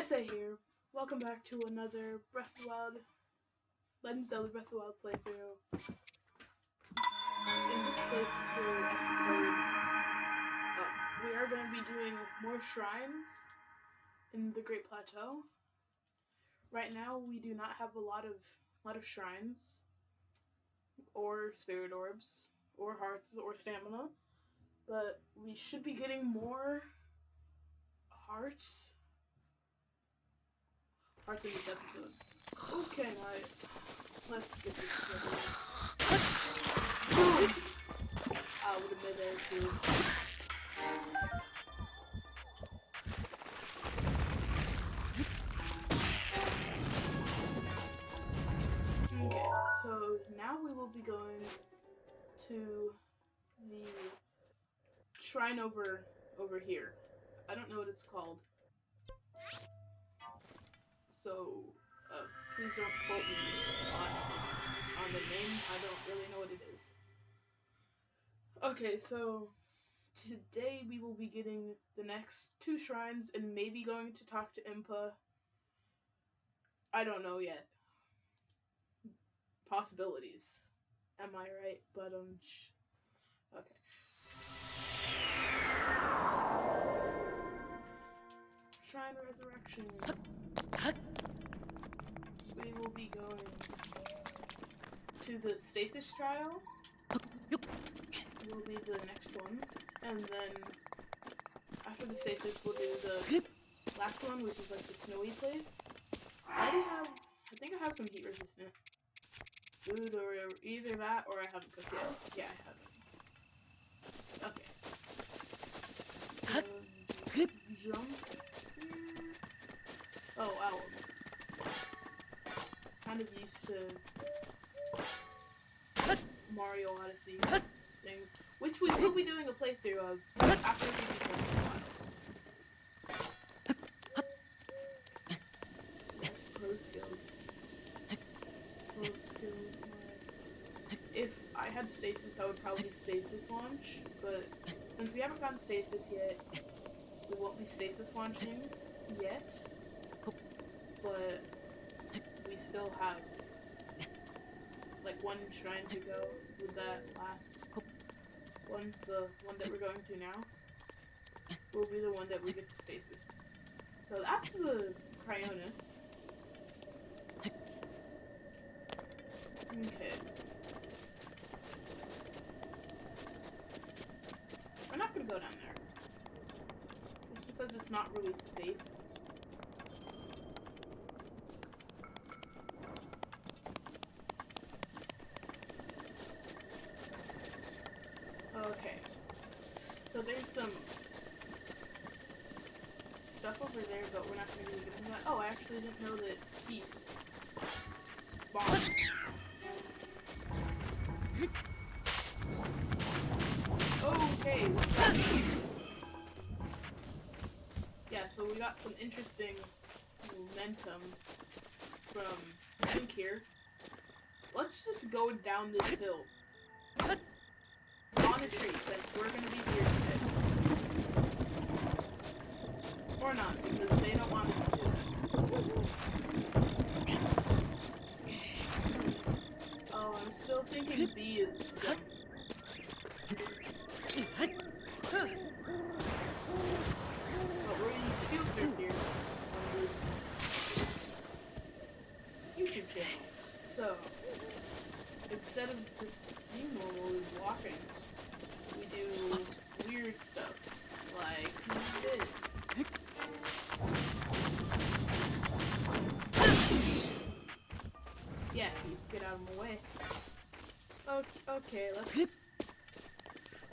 SA here. Welcome back to another Breath of the Wild, Legend of Zelda Breath of the Wild playthrough. In this playthrough episode, we are going to be doing more shrines in the Great Plateau. Right now, we do not have a lot of shrines, or spirit orbs, or hearts, or stamina, but we should be getting more hearts in this episode. Okay, let's get this together. With a mid-air too. Okay, so now we will be going to the shrine over here. I don't know what it's called. So, please don't quote me on the name. I don't really know what it is. Okay, so today we will be getting the next 2 shrines and maybe going to talk to Impa. I don't know yet. Possibilities. Am I right? But, okay. Shrine Resurrection. We will be going to the Stasis Trial. Will be the next one. And then after the Stasis, we'll do the last one, which is like the snowy place. I think I have some heat resistant food, or either that or I haven't cooked yet. Yeah, I haven't. Okay. Jump. Oh, wow. Kind of used to Mario Odyssey things, which we will be doing a playthrough of after we beat the Yes, pro skills. If I had stasis, I would probably stasis launch, but since we haven't gotten stasis yet, we won't be stasis launching yet, but we still have like 1 shrine to go with that last one. The one that we're going to now will be the one that we get to stasis. So that's the Cryonis. Okay. We're not gonna go down there. It's because it's not really safe. Okay. So there's some stuff over there, but we're not gonna be getting that. Oh, I actually didn't know that peace spawned. Okay. Yeah, so we got some interesting momentum from Link here. Let's just go down this hill. On a tree, since we're gonna be here today. Or not, because they don't want us to do that. Oh, I'm still thinking B is jump. But we're in field surf here on this YouTube channel. So, instead of just being normal and walking, we do weird stuff, like this. Yeah, please get out of my way. Okay, let's...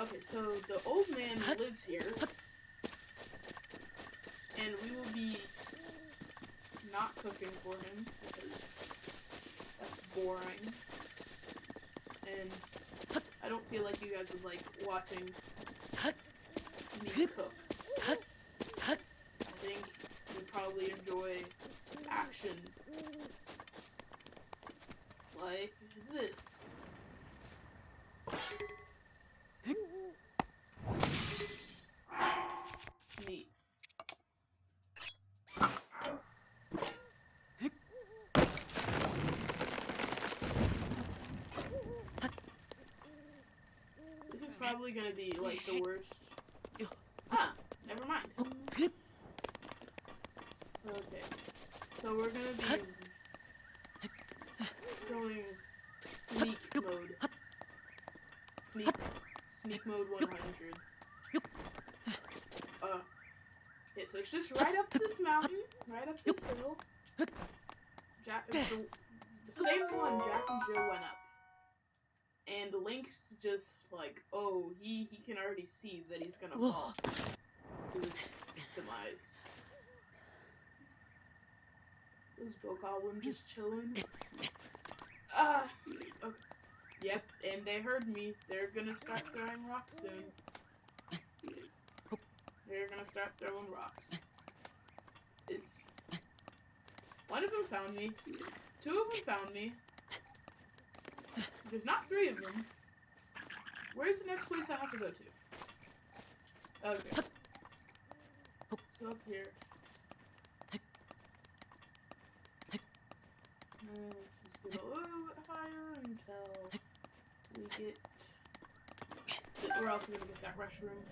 Okay, so the old man lives here, and we will be not cooking for him, because that's boring. And I don't feel like you guys would like watching me cook. I think you'd probably enjoy action like this. Neat. probably gonna be like the worst. Ah, never mind. Okay, so we're gonna be going sneak mode. Sneak mode 100. Okay, so it's just right up this mountain, right up this hill. The same one Jack and Jill went up. And Link's just like, oh, he can already see that he's gonna fall to his demise. This Bokoblin just chilling. Okay. Yep, and they heard me. They're gonna start throwing rocks soon. They're gonna start throwing rocks. One of them found me. Two of them found me. There's not three of them. Where's the next place I have to go to? Okay. So up here. Let's just go a little bit higher until we get... We're also gonna get that rush room.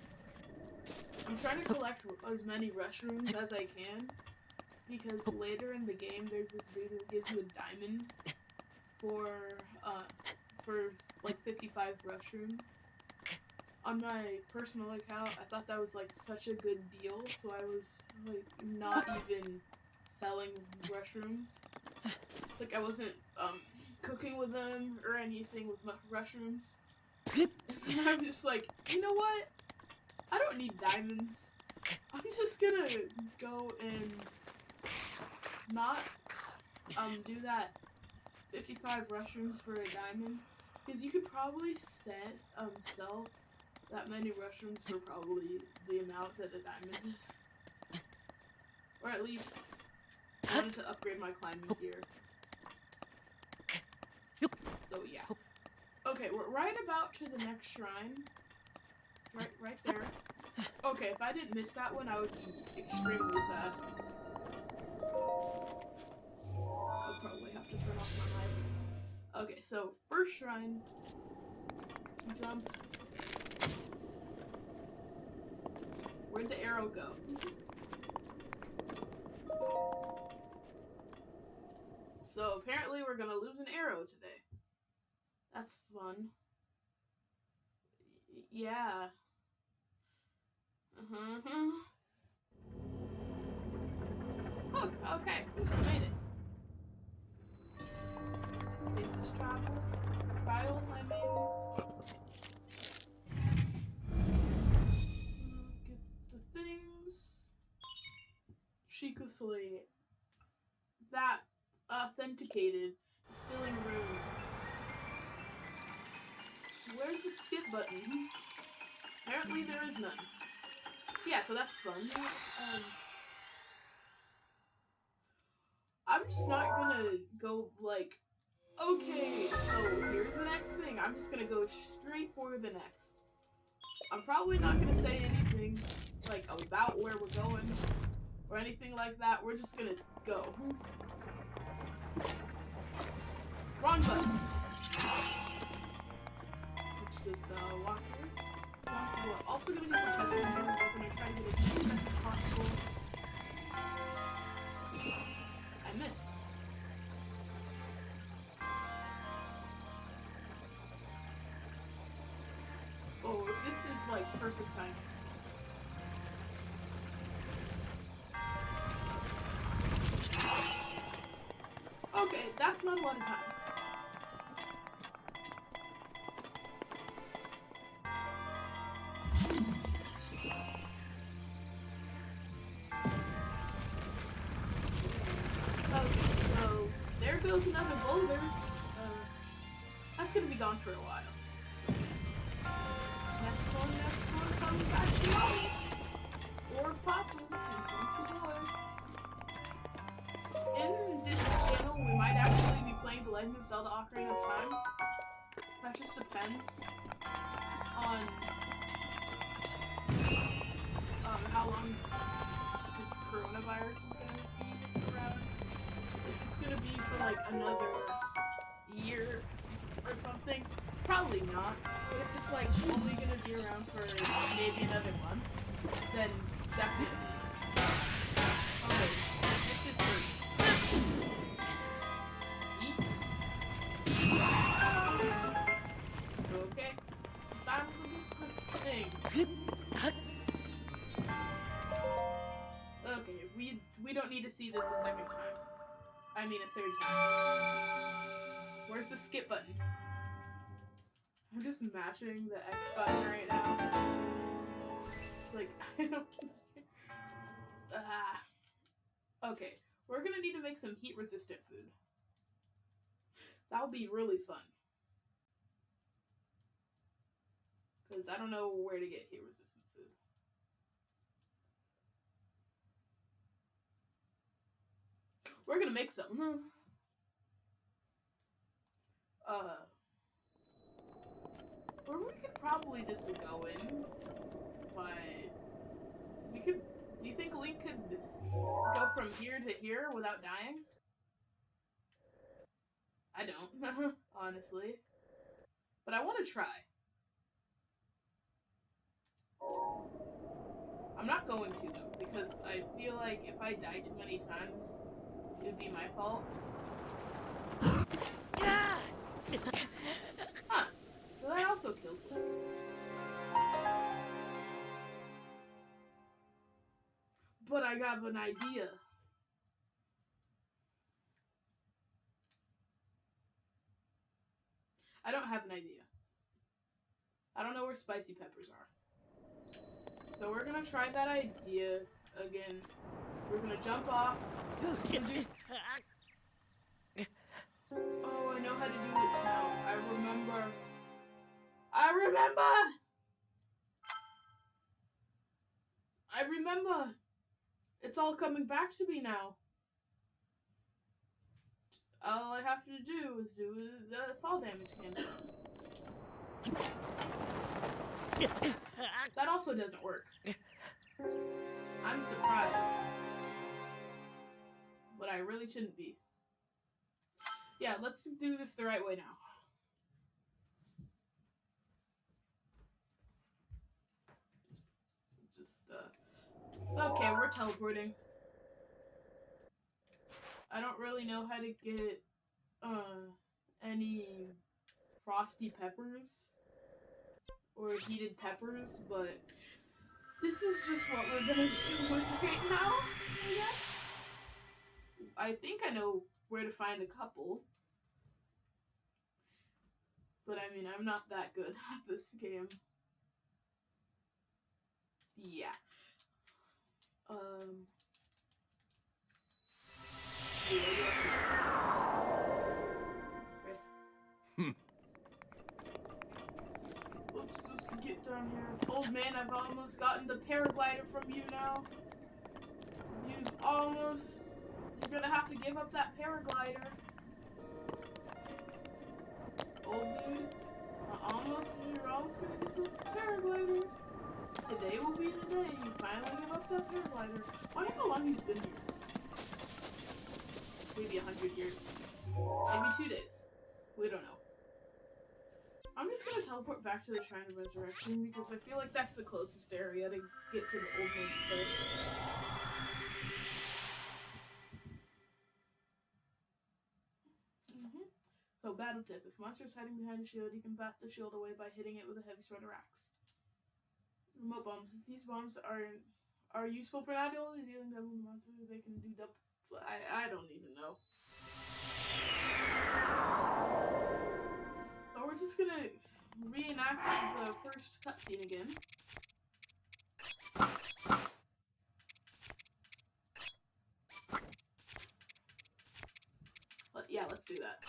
I'm trying to collect as many rush rooms as I can, because later in the game there's this dude who gives you a diamond for like 55 rush rooms. On my personal account, I thought that was like such a good deal, so I was like not even selling rush rooms. Like I wasn't cooking with them or anything with rush rooms. And I'm just like, you know what? I don't need diamonds. I'm just gonna go and not do that 55 mushrooms for a diamond, because you could probably sell that many mushrooms for probably the amount that a diamond is. Or at least I wanted to upgrade my climbing gear. So yeah. Okay, we're right about to the next shrine. Right there. Okay, if I didn't miss that one, I would be extremely sad. I'll probably have to turn off my mic. Okay, so first shrine. Jump. Where'd the arrow go? So apparently we're gonna lose an arrow today. That's fun. Yeah. Look, okay, we made it. Stasis trial, I mean. Get the things. Sheikah Slate. That authenticated distilling room. Where's the skip button? Apparently there is none. Yeah, so that's fun. I'm just not gonna go like, okay, so here's the next thing. I'm just gonna go straight for the next. I'm probably not gonna say anything like about where we're going or anything like that. We're just gonna go. Wrong button. Let's just walk here. We're also gonna get the chest in here. We're gonna try to get as many chests as possible. I missed. Oh, this is like perfect time. Okay, that's not a lot of time. There goes another boulder. That's gonna be gone for a while. Next one comes back to or Papa, in this channel, we might actually be playing The Legend of Zelda: Ocarina of Time. That just depends on how long this coronavirus is gonna be around. If it's gonna be for like another year, or something, probably not. But if it's like only gonna be around for maybe another month, then definitely. Okay, this is first. Eat. Okay, it's time to get the thing. Okay, we don't need to see this a second time. I mean a third time. Where's the skip button? I'm just mashing the X button right now. It's like, I don't... Okay, we're gonna need to make some heat-resistant food. That'll be really fun. Because I don't know where to get heat-resistant food. We're gonna make some. Or we could probably just go in, but we could. Do you think Link could go from here to here without dying? I don't, honestly. But I want to try. I'm not going to though, because I feel like if I die too many times, it would be my fault. Huh. So that also kills Link. But I got an idea. I don't have an idea. I don't know where spicy peppers are. So we're gonna try that idea again. We're gonna jump off. Oh, I know how to do it now. I remember. I remember! It's all coming back to me now. All I have to do is do the fall damage cancel. That also doesn't work. I'm surprised. But I really shouldn't be. Yeah, let's do this the right way now. Okay, we're teleporting. I don't really know how to get, any frosty peppers or heated peppers, but this is just what we're gonna do with right now, I guess. I think I know where to find a couple. But I mean, I'm not that good at this game. Yeah. Let's just get down here. Old man, I've almost gotten the paraglider from you now. You're gonna have to give up that paraglider. Old dude, you're almost gonna get the paraglider. Today will be the day you finally give up that paraglider. I wonder how long he's been here. Maybe 100 years. Maybe 2 days. We don't know. I'm just gonna teleport back to the Shrine of Resurrection because I feel like that's the closest area to get to the old man's place. So, battle tip. If a monster is hiding behind a shield, you can bat the shield away by hitting it with a heavy sword or axe. Remote bombs. These bombs are useful for not only dealing double with monsters, they can do double. I don't even know. So we're just gonna reenact the first cutscene again. Yeah, let's do that.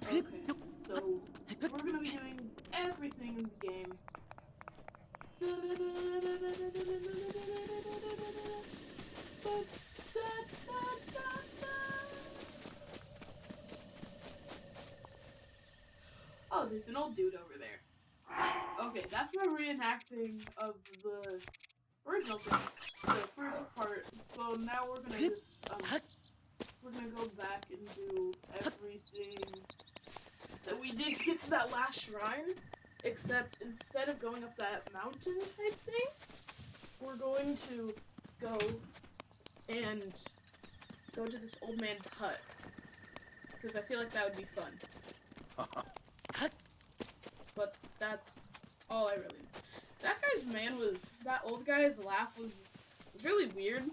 Okay, so we're gonna be doing everything in the game. Oh, there's an old dude over there. Okay, that's my reenacting of the original thing, the first part. So now we're gonna just we're gonna go back and do everything that we did to get to that last shrine, except instead of going up that mountain type thing, we're going to go and go to this old man's hut, because I feel like that would be fun. But that's all I really know. That old guy's laugh was really weird.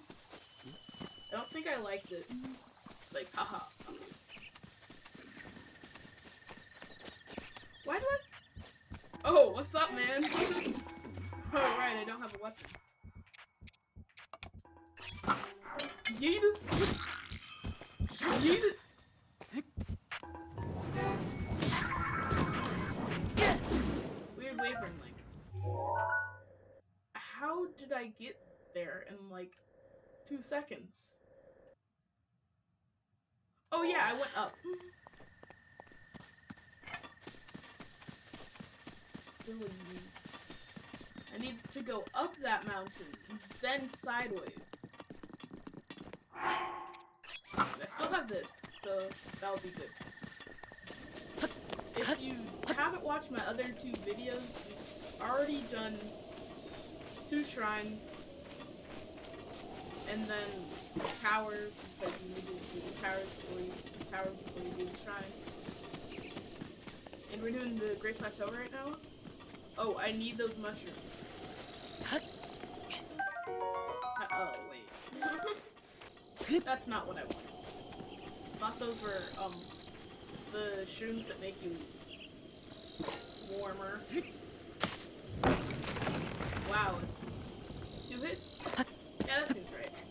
I don't think I liked it. Like, haha. Why do I... Oh, what's up, man? Oh, right, I don't have a weapon. Yeetus. Yeetus. Weird wavering link. How did I get there in like 2 seconds? Oh yeah, I went up. Silly me. I need to go up that mountain, then sideways. I still have this, so that'll be good. If you haven't watched my other 2 videos, we've already done 2 shrines, and then the tower, because you need to do the tower before you do the shrine. And we're doing the Great Plateau right now. Oh, I need those mushrooms. Oh, wait. That's not what I wanted. I thought those were, the shrooms that make you warmer. Wow. 2 hits? Yeah, that seems right.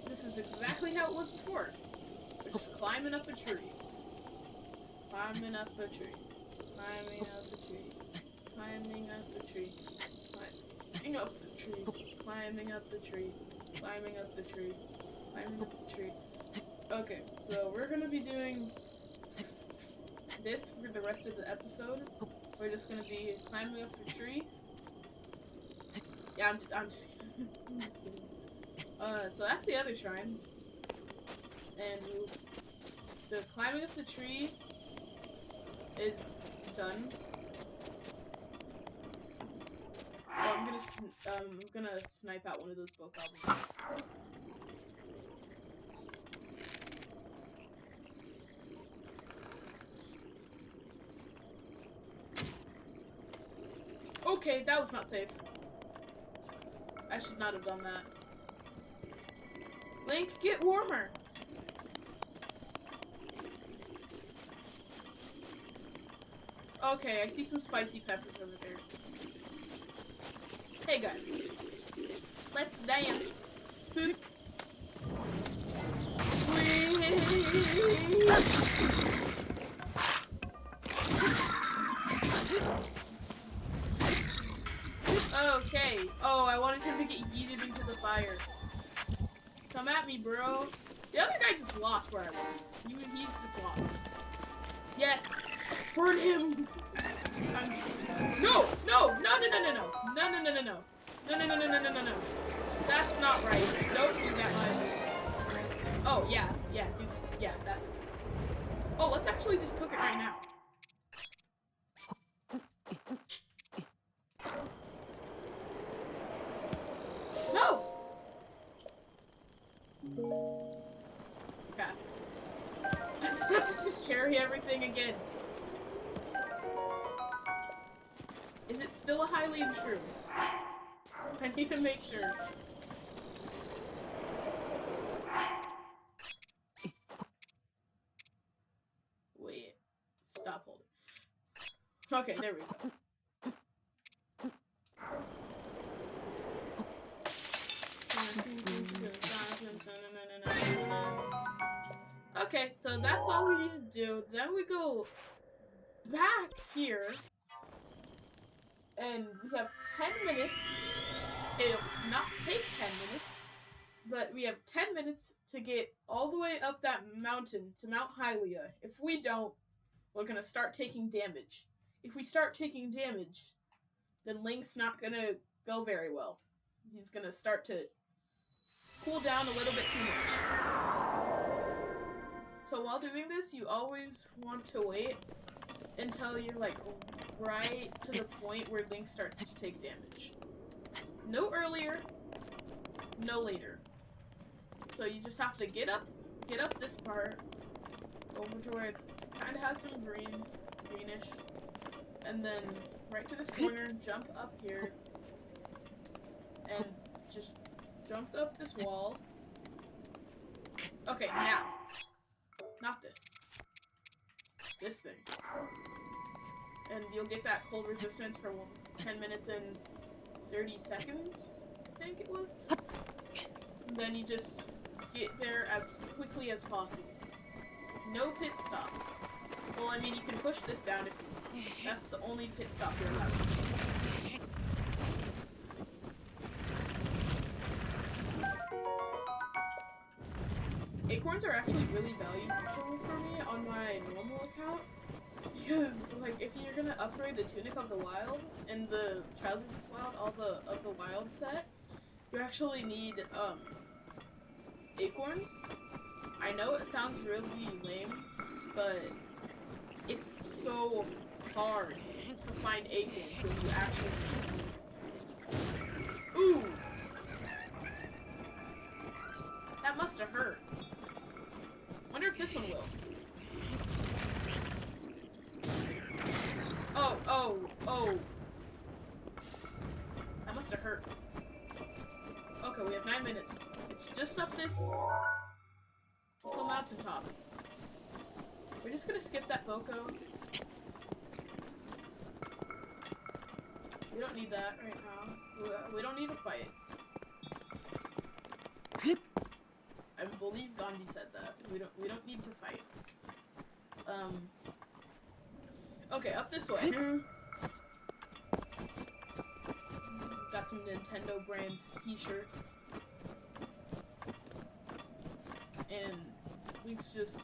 This is exactly how it was before. We're just climbing up a tree. Climbing up a tree. Climbing up the tree. Climbing up the tree. Climbing up the tree. Climbing up the tree. Climbing up the tree. Climbing up the tree. Okay, so we're gonna be doing this for the rest of the episode. We're just gonna be climbing up the tree. Yeah, I'm just kidding. I'm just kidding. So that's the other shrine. And the climbing up the tree is done. Oh, I'm gonna snipe out one of those bow goblins. Okay, that was not safe. I should not have done that. Link, get warmer! Okay, I see some spicy peppers over there. Hey guys, let's dance. Okay. Oh, I wanted him to get yeeted into the fire. Come at me, bro. The other guy just lost where I was. He's just lost. Yes. Burn him. No. No. That's not right. Don't do that, Oh, yeah, dude. Yeah, that's... Oh, let's actually just cook it right now. No! Okay. I have to just carry everything again. Is it still a Hylian shroom? I need to make sure. Wait. Stop holding. Okay, there we go. Okay, so that's all we need to do. Then we go back here, and we have 10 minutes. It'll not take 10 minutes, but we have 10 minutes to get all the way up that mountain to Mount Hylia. If we don't, we're gonna start taking damage. if we start taking damage, then Link's not gonna go very well. He's gonna start to cool down a little bit too much. So while doing this, you always want to wait until you're like right to the point where Link starts to take damage. No earlier, no later. So you just have to get up this part, over to where it kind of has some greenish, and then right to this corner, jump up here, and just jump up this wall. Okay, now, not this. This thing. And you'll get that cold resistance for 10 minutes and 30 seconds, I think it was. And then you just get there as quickly as possible. No pit stops. Well, I mean, you can push this down if you want. That's the only pit stop you're allowed. Acorns are actually really valuable for me on my normal account. Because, like, if you're gonna upgrade the Tunic of the Wild and the Trousers of the Wild, all of the Wild set, you actually need, acorns. I know it sounds really lame, but it's so hard to find acorns when you actually need them. Ooh! That must have hurt. Wonder if this one will. Oh. That must have hurt. Okay, we have 9 minutes. It's just up this little mountaintop. We're just gonna skip that Boko. We don't need that right now. We don't need to fight. I believe Gandhi said that. We don't need to fight. Okay, up this way. Got some Nintendo brand t-shirt. And Link's just...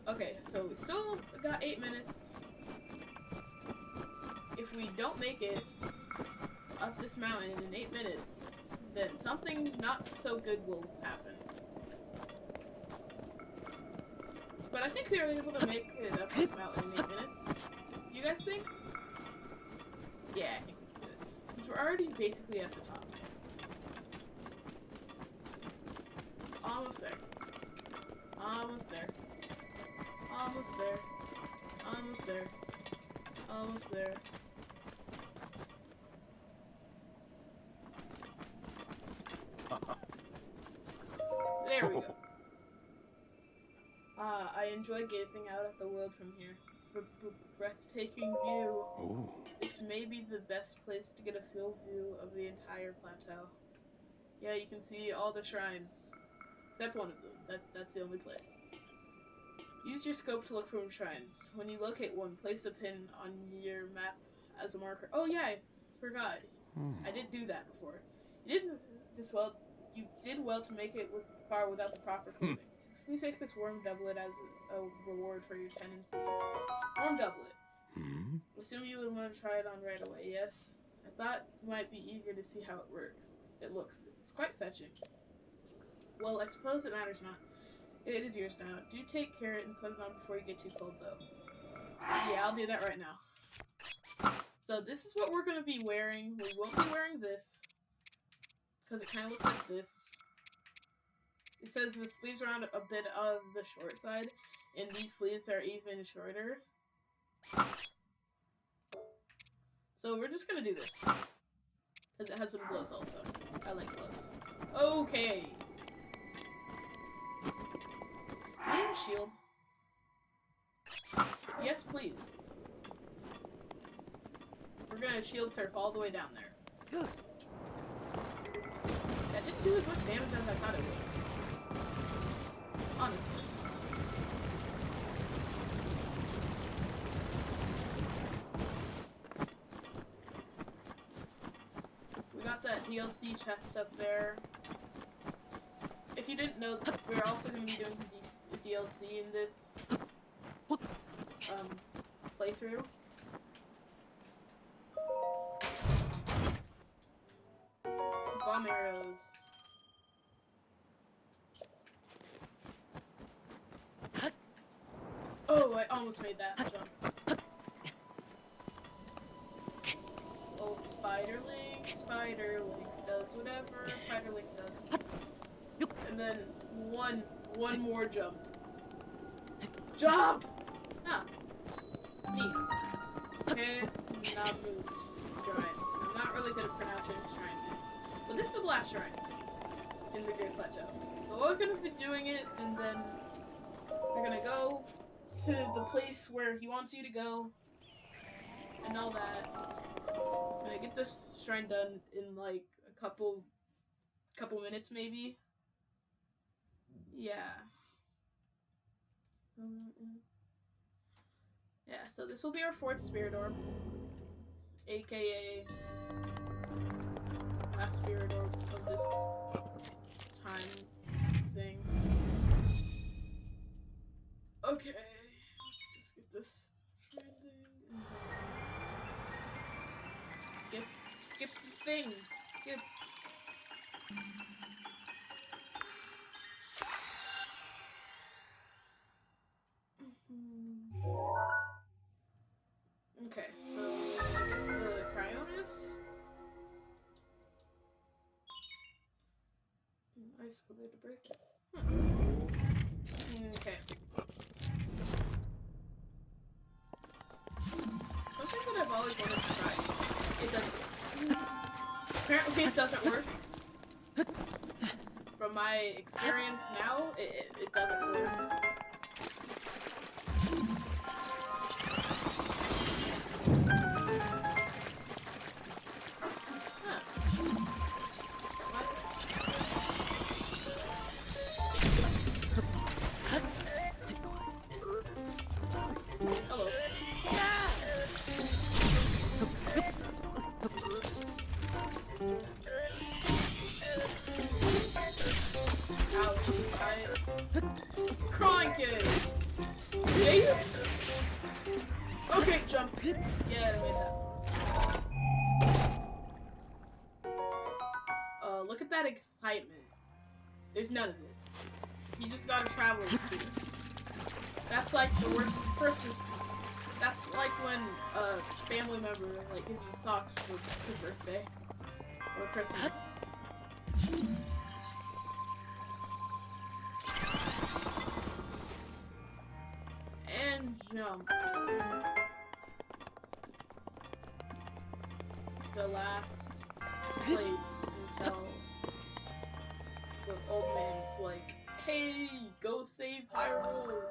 Okay, so we still got 8 minutes. If we don't make it up this mountain in 8 minutes, then something not so good will happen. But I think we are able to make it up this mountain in 8 minutes. Do you guys think? Yeah, I think we can do it. Since we're already basically at the top. Almost there. Almost there. Almost there. Almost there. Almost there. There we go. I enjoy gazing out at the world from here. Breathtaking view. Ooh. This may be the best place to get a field view of the entire plateau. Yeah, you can see all the shrines. Except one of them. That's the only place. Use your scope to look for shrines. When you locate one, place a pin on your map as a marker. Oh yeah, I forgot. I didn't do that before. You did well to make it far without the proper clothing. Please take this worm doublet as a reward for your tendency. Worm doublet. Assume you would want to try it on right away, yes? I thought you might be eager to see how it works. It looks. It's quite fetching. Well, I suppose it matters not. It is yours now. Do take care and put it on before you get too cold, though. Yeah, I'll do that right now. So this is what we're going to be wearing. We won't be wearing this. Because it kind of looks like this. It says the sleeves are on a bit of the short side, and these sleeves are even shorter. So we're just gonna do this. Because it has some gloves also. I like gloves. Okay. Can you have a shield? Yes, please. We're gonna shield surf all the way down there. That didn't do as much damage as I thought it would. Honestly. We got that DLC chest up there. If you didn't know, we're also going to be doing the DLC in this playthrough. Bomb arrows. Oh, I almost made that jump. Oh, Spiderlink does whatever Spiderlink does. And then one more jump. Jump! Ah. Neat. Okay, Nabut Shrine. I'm not really good at pronouncing shrine names. But this is the last shrine in the Great Plateau. So we're gonna be doing it, and then we're gonna go to the place where he wants you to go, and all that. I'm gonna get this shrine done in like a couple minutes, maybe. Yeah. Yeah, so this will be our 4th spirit orb, aka last spirit orb of this time thing. Okay, let's just get this shrine thing. Skip the thing. Skip. Okay, so the Cryonis. Nice for there to break. Okay. Something that I've always wanted to try. It doesn't. Apparently, it doesn't work. From my experience now, it doesn't work. Hello. Crawling kid! Yeah. Okay, jump. Yeah, I made that. Look at that excitement. There's none of it. You just got a traveling student. That's like the worst. That's like when a family member like gives you socks for his birthday or Christmas. And jump. The last place until the old man's like, hey, go save Hyrule,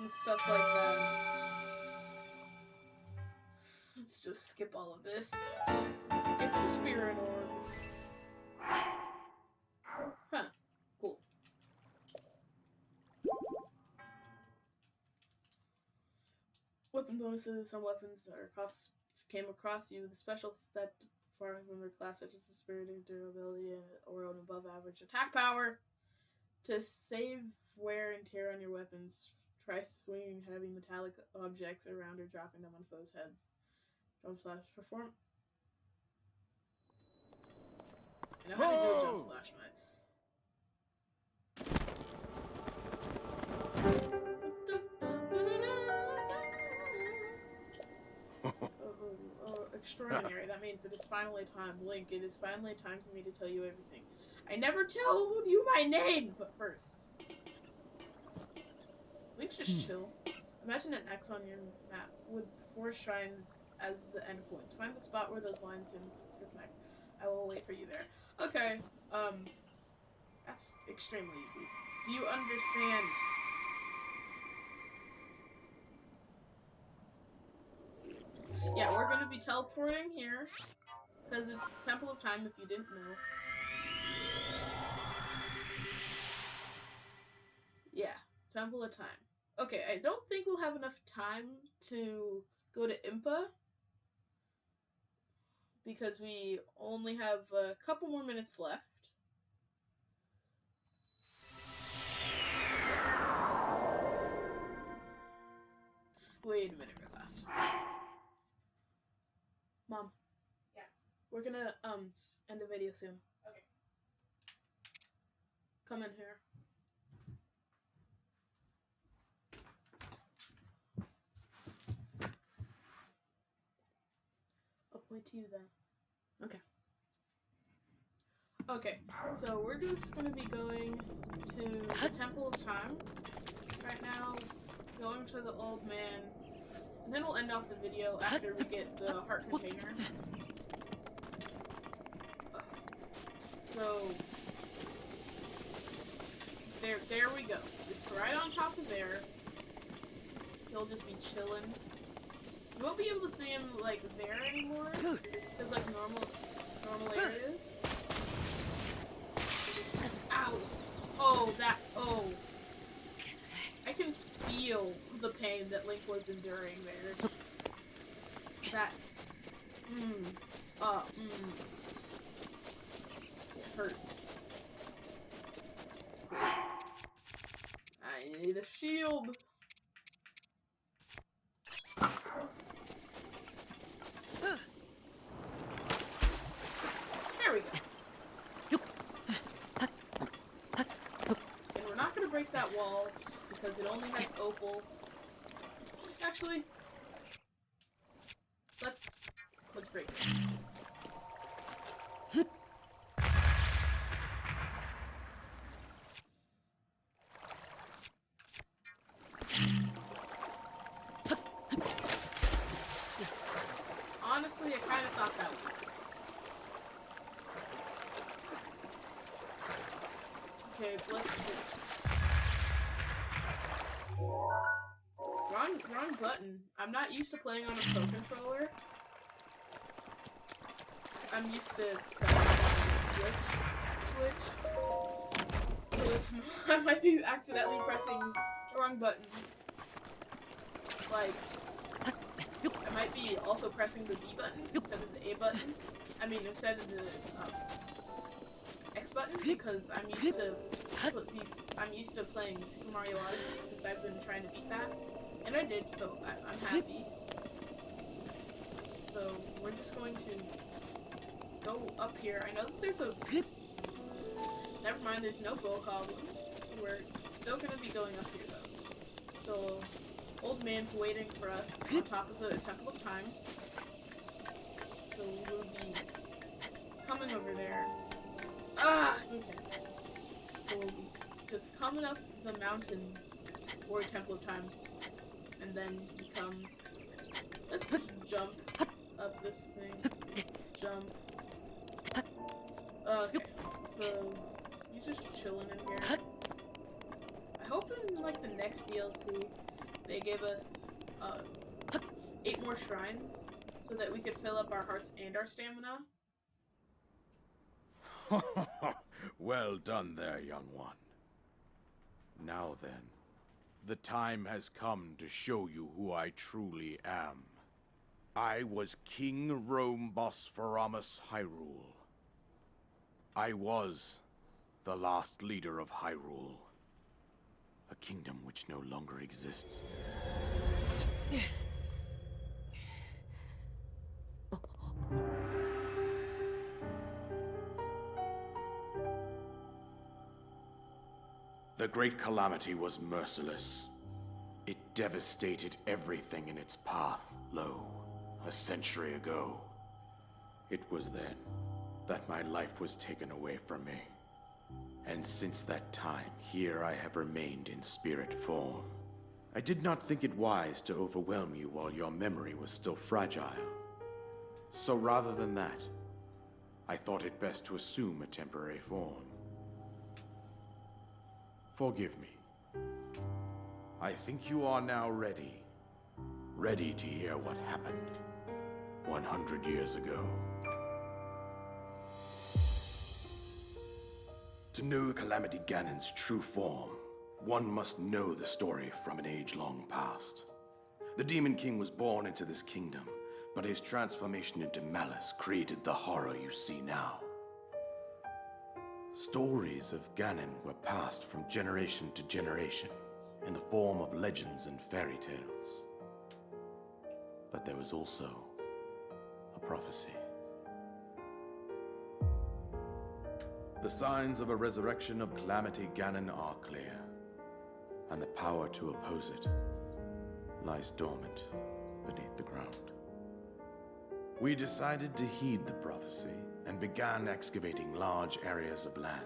and stuff like that. Let's just skip all of this. Skip the spirit orb. Huh. Cool. Weapon bonuses. Some weapons came across you. The special set for member class, such as the spirit of durability or an above average attack power. To save wear and tear on your weapons, try swinging heavy metallic objects around or dropping them on foes' heads. Jump slash perform. I know how to do a jump slash, extraordinary. That means it is finally time. Link, it is finally time for me to tell you everything. I never tell you my name, but first. Link's just chill. Imagine an X on your map with 4 shrines as the endpoints. Find the spot where those lines connect. I will wait for you there. Okay, that's extremely easy. Do you understand? Yeah, we're gonna be teleporting here, because it's Temple of Time if you didn't know. Yeah, Temple of Time. Okay, I don't think we'll have enough time to go to Impa, because we only have a couple more minutes left. Wait a minute, real fast. gonna end the video soon. Okay. Come in here. I'll point to you then. Okay. Okay, so we're just gonna be going to the Temple of Time right now, going to the old man, and then we'll end off the video after we get the heart container. So there we go. It's right on top of there. He'll just be chilling. You won't be able to see him like there anymore, because like normal areas. Ow! Oh, I can feel the pain that Link was enduring there. That, it hurts. I need a shield. There we go. And we're not gonna break that wall because it only has opal. Actually, let's break it. Honestly, I kind of thought that would. Okay, let's just... Wrong button. I'm not used to playing on a Pro Controller. I'm used to switch. So I might be accidentally pressing the wrong buttons. Like, I might be also pressing the B button instead of the A button. I mean, instead of the X button, because I'm used to playing Super Mario Odyssey since I've been trying to beat that, and I did, so I'm happy. So we're just going to go up here. I know that there's a... Never mind, there's no bow goblin. We're still gonna be going up here though. So old man's waiting for us on top of the Temple of Time. So we'll be coming over there. Okay. So we'll be just coming up the mountain for Temple of Time. And then he comes. Let's just jump up this thing. Jump. Okay. So he's just chilling in here. I hope in like the next DLC they give us 8 more shrines so that we could fill up our hearts and our stamina. Well done there, young one. Now then, the time has come to show you who I truly am. I was King Rhoam Bosphoramus Hyrule. I was the last leader of Hyrule, a kingdom which no longer exists. The Great Calamity was merciless. It devastated everything in its path, lo, a century ago. It was then that my life was taken away from me. And since that time, here I have remained in spirit form. I did not think it wise to overwhelm you while your memory was still fragile. So rather than that, I thought it best to assume a temporary form. Forgive me. I think you are now ready. Ready to hear what happened 100 years ago. To know Calamity Ganon's true form, one must know the story from an age long past. The Demon King was born into this kingdom, but his transformation into malice created the horror you see now. Stories of Ganon were passed from generation to generation in the form of legends and fairy tales. But there was also a prophecy. The signs of a resurrection of Calamity Ganon are clear, and the power to oppose it lies dormant beneath the ground. We decided to heed the prophecy and began excavating large areas of land.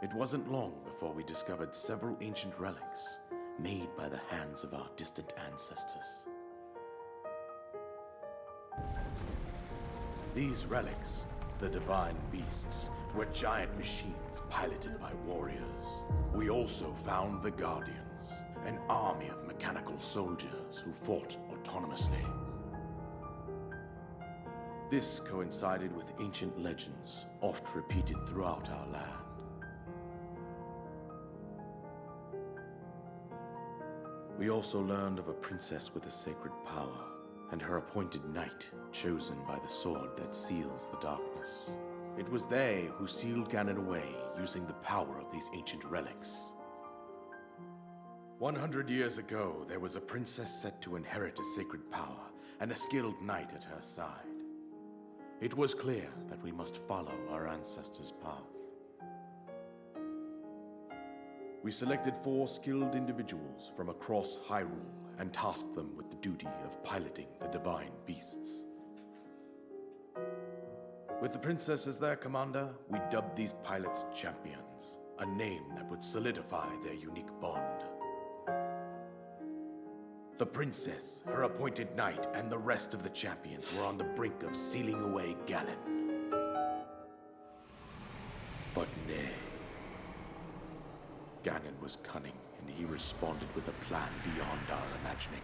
It wasn't long before we discovered several ancient relics made by the hands of our distant ancestors. These relics, the divine beasts, were giant machines piloted by warriors. We also found the Guardians, an army of mechanical soldiers who fought autonomously. This coincided with ancient legends, oft repeated throughout our land. We also learned of a princess with a sacred power, and her appointed knight, chosen by the sword that seals the darkness. It was they who sealed Ganon away using the power of these ancient relics. 100 years ago, there was a princess set to inherit a sacred power and a skilled knight at her side. It was clear that we must follow our ancestors' path. We selected 4 skilled individuals from across Hyrule and tasked them with the duty of piloting the divine beasts. With the princess as their commander, we dubbed these pilots champions, a name that would solidify their unique bond. The princess, her appointed knight, and the rest of the champions were on the brink of sealing away Ganon. But nay. Ganon was cunning, and he responded with a plan beyond our imagining.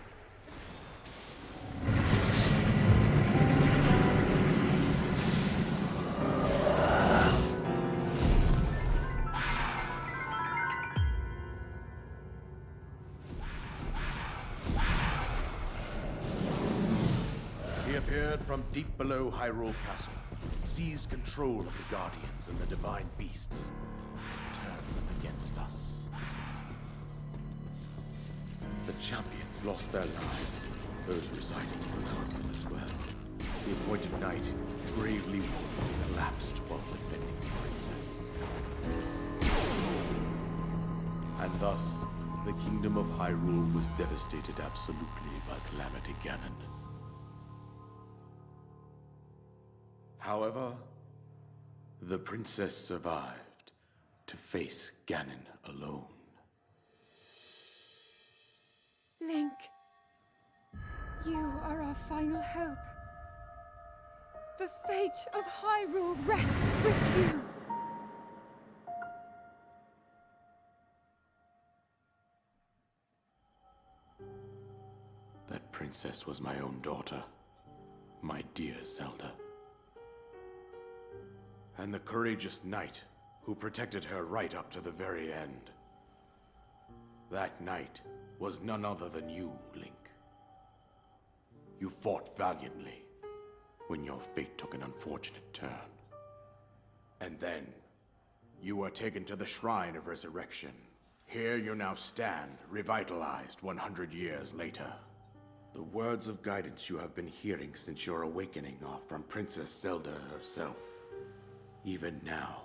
He appeared from deep below Hyrule Castle, seized control of the Guardians and the divine beasts, and turned them against us. The champions lost their lives, those residing in the castle as well. The appointed knight, bravely wounded, collapsed while defending the princess. And thus, the kingdom of Hyrule was devastated absolutely by Calamity Ganon. However, the princess survived to face Ganon alone. Link, you are our final hope. The fate of Hyrule rests with you. That princess was my own daughter, my dear Zelda. And the courageous knight who protected her right up to the very end. That knight was none other than you, Link. You fought valiantly when your fate took an unfortunate turn. And then, you were taken to the Shrine of Resurrection. Here you now stand, revitalized 100 years later. The words of guidance you have been hearing since your awakening are from Princess Zelda herself. Even now,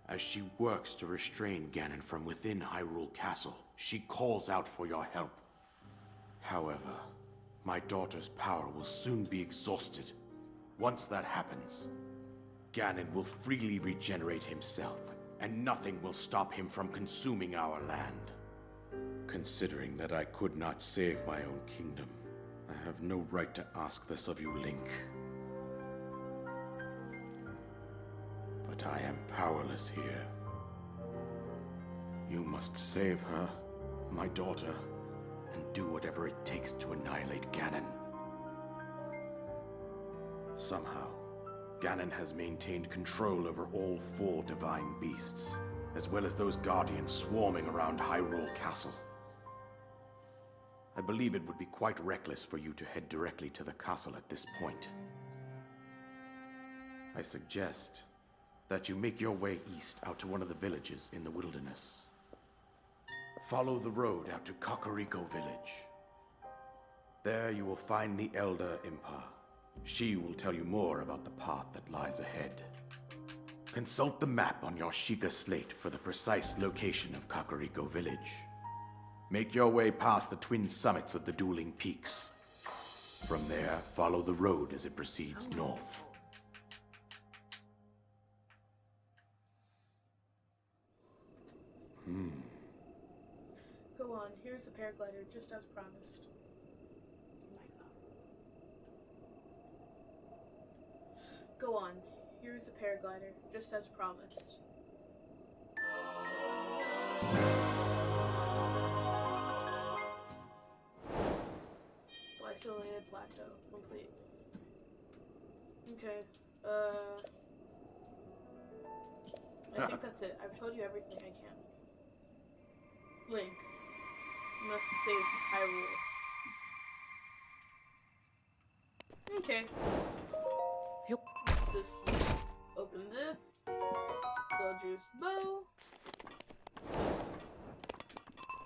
as she works to restrain Ganon from within Hyrule Castle, she calls out for your help. However, my daughter's power will soon be exhausted. Once that happens, Ganon will freely regenerate himself, and nothing will stop him from consuming our land. Considering that I could not save my own kingdom, I have no right to ask this of you, Link. But I am powerless here. You must save her, my daughter, and do whatever it takes to annihilate Ganon. Somehow, Ganon has maintained control over all 4 divine beasts, as well as those guardians swarming around Hyrule Castle. I believe it would be quite reckless for you to head directly to the castle at this point. I suggest that you make your way east out to one of the villages in the wilderness. Follow the road out to Kakariko Village. There you will find the Elder Impa. She will tell you more about the path that lies ahead. Consult the map on your Sheikah slate for the precise location of Kakariko Village. Make your way past the twin summits of the dueling peaks. From there, follow the road as it proceeds north. Go on, here's the paraglider, just as promised. Go on, here's the paraglider, just as promised. Isolated plateau complete. Okay, I think that's it. I've told you everything I can. Link, you must save Hyrule. Okay. Just open this. Soldier's bow.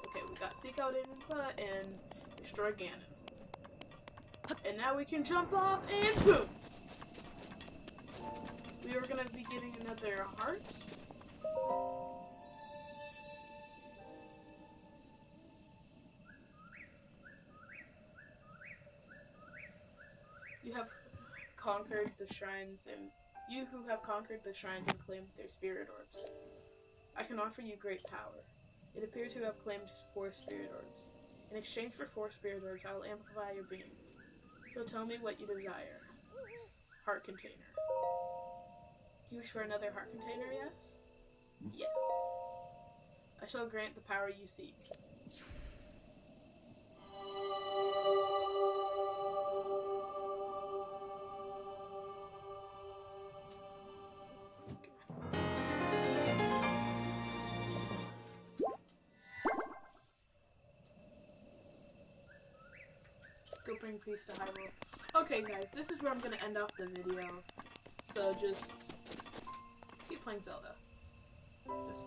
Okay, we got Seek Out Impa and Destroy Ganon. And now we can jump off and boom! We are gonna be getting another heart. You have conquered the shrines, and you who have conquered the shrines and claimed their spirit orbs. I can offer you great power. It appears you have claimed 4 spirit orbs. In exchange for 4 spirit orbs, I will amplify your being. So tell me what you desire. Heart container. You wish for another heart container, yes? Yes. I shall grant the power you seek. Go bring peace to Hyrule. Okay guys, this is where I'm gonna end off the video. So just keep playing Zelda. This